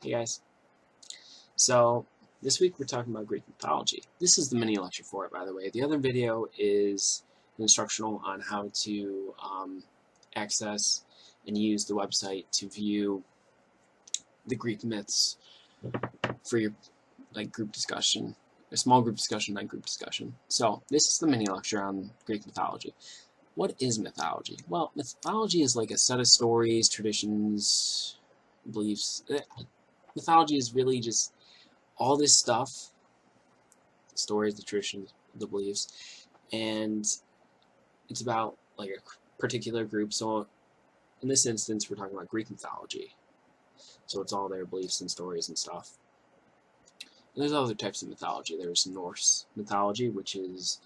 Hey guys. So this week we're talking about Greek mythology. This is the mini lecture for it, by the way. The other video is an instructional on how to access and use the website to view the Greek myths for your group discussion, a small group discussion, not group discussion. So this is the mini lecture on Greek mythology. What is mythology? Well, mythology is like a set of stories, traditions, beliefs. Mythology is really just all this stuff, the stories, the traditions, the beliefs, and it's about like a particular group. So in this instance, we're talking about Greek mythology. So it's all their beliefs and stories and stuff. And there's other types of mythology. There's Norse mythology, which is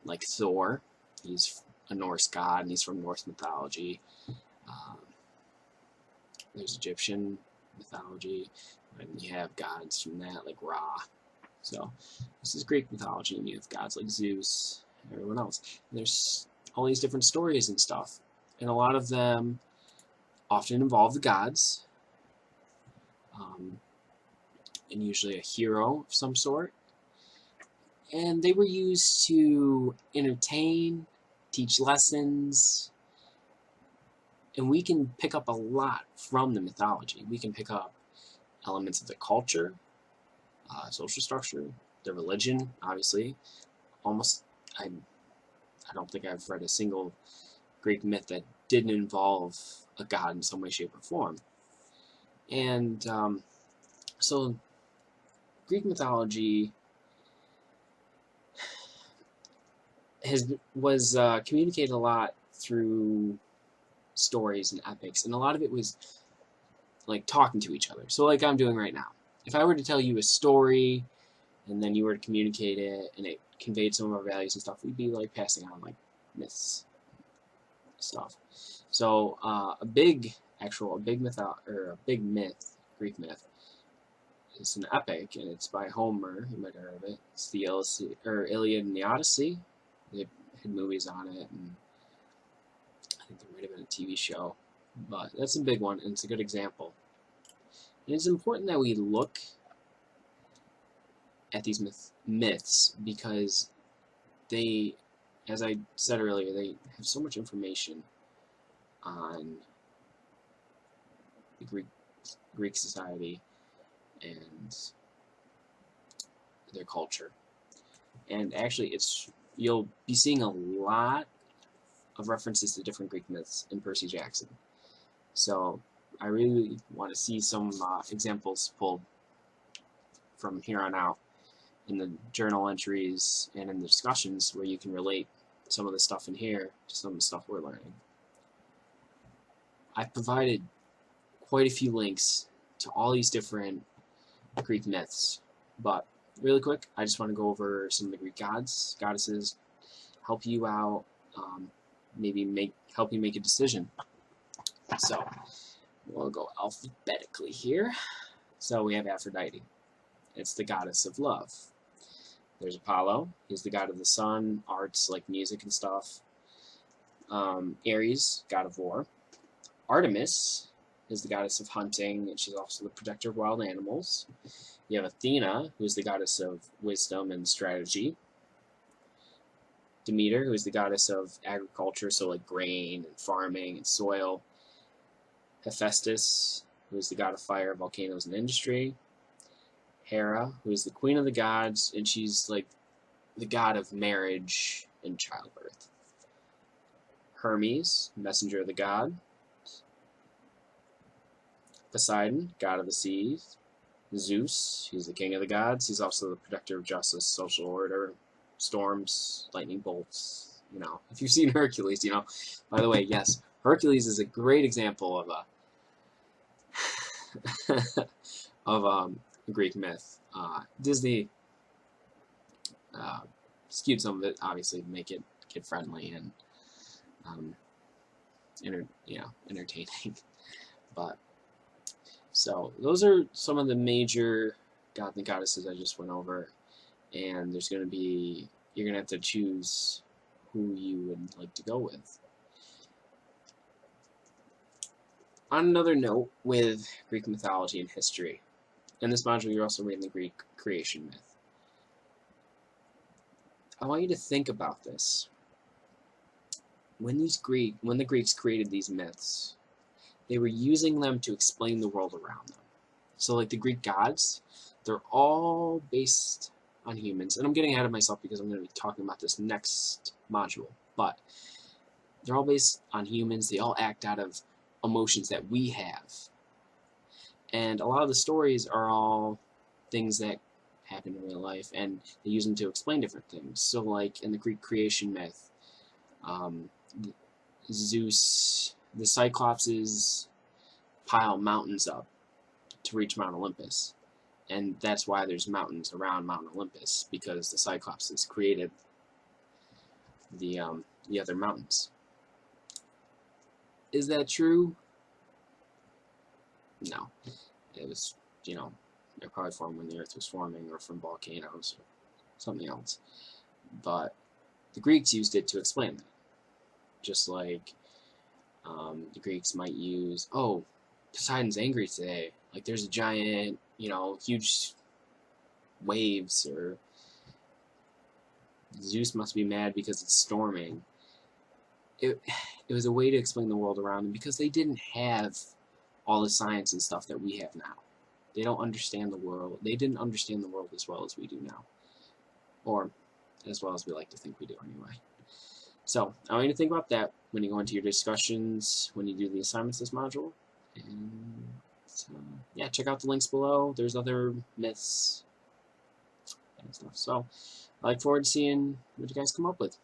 like Thor. He's a Norse god, and he's from Norse mythology. Um, there's Egyptian mythology, and you have gods from that, like Ra. So this is Greek mythology, and you have gods like Zeus and everyone else. And there's all these different stories and stuff, and a lot of them often involve the gods, and usually a hero of some sort. And they were used to entertain, teach lessons, and we can pick up a lot from the mythology. We can pick up elements of the culture, social structure, the religion, obviously. Almost, I don't think I've read a single Greek myth that didn't involve a god in some way, shape, or form. And so Greek mythology was communicated a lot through stories and epics, and a lot of it was like talking to each other. So like I'm doing right now. If I were to tell you a story, and then you were to communicate it, and it conveyed some of our values and stuff, we'd be like passing on like myths stuff. So a big myth, Greek myth, is an epic, and it's by Homer. You might have heard of it. It's the Iliad and the Odyssey. They had movies on it, and I think there might have been a TV show. But that's a big one, and it's a good example. And it's important that we look at these myths because they, as I said earlier, they have so much information on the Greek society and their culture. And actually, you'll be seeing a lot of references to different Greek myths in Percy Jackson. So I really want to see some examples pulled from here on out in the journal entries and in the discussions where you can relate some of the stuff in here to some of the stuff we're learning. I've provided quite a few links to all these different Greek myths, but really quick, I just want to go over some of the Greek gods, goddesses, help you out, maybe help you make a decision. So we'll go alphabetically here. So we have Aphrodite. It's the goddess of love. There's Apollo. He's the god of the sun, arts like music and stuff. Ares, god of war. Artemis is the goddess of hunting, and she's also the protector of wild animals. You have Athena, who's the goddess of wisdom and strategy. Demeter, who is the goddess of agriculture, so like grain and farming and soil. Hephaestus, who is the god of fire, volcanoes, and industry. Hera, who is the queen of the gods, and she's like the god of marriage and childbirth. Hermes, messenger of the god. Poseidon, god of the seas. Zeus, he's the king of the gods. He's also the protector of justice, social order, storms, lightning bolts. You know, if you've seen Hercules, you know. By the way, yes, Hercules is a great example of a Greek myth. Disney skewed some of it, obviously, to make it kid friendly and entertaining. But so those are some of the major god and goddesses I just went over, and you're gonna have to choose who you would like to go with. On another note, with Greek mythology and history, in this module you're also reading the Greek creation myth. I want you to think about this. When the Greeks created these myths, they were using them to explain the world around them. So like the Greek gods, they're all based on humans. And I'm getting ahead of myself because I'm going to be talking about this next module. But they're all based on humans. They all act out of emotions that we have. And a lot of the stories are all things that happen in real life, and they use them to explain different things. So like in the Greek creation myth, Zeus, the Cyclopses pile mountains up to reach Mount Olympus. And that's why there's mountains around Mount Olympus, because the Cyclopses created the other mountains. Is that true? No. It was, they're probably formed when the Earth was forming, or from volcanoes, or something else. But the Greeks used it to explain that. Just like the Greeks might use, oh, Poseidon's angry today. Like there's a giant, huge waves, or Zeus must be mad because it's storming. It was a way to explain the world around them, because they didn't have all the science and stuff that we have now. They don't understand the world. They didn't understand the world as well as we do now. Or as well as we like to think we do anyway. So I want you to think about that when you go into your discussions, when you do the assignments this module. And yeah, check out the links below. There's other myths and stuff. So I look forward to seeing what you guys come up with.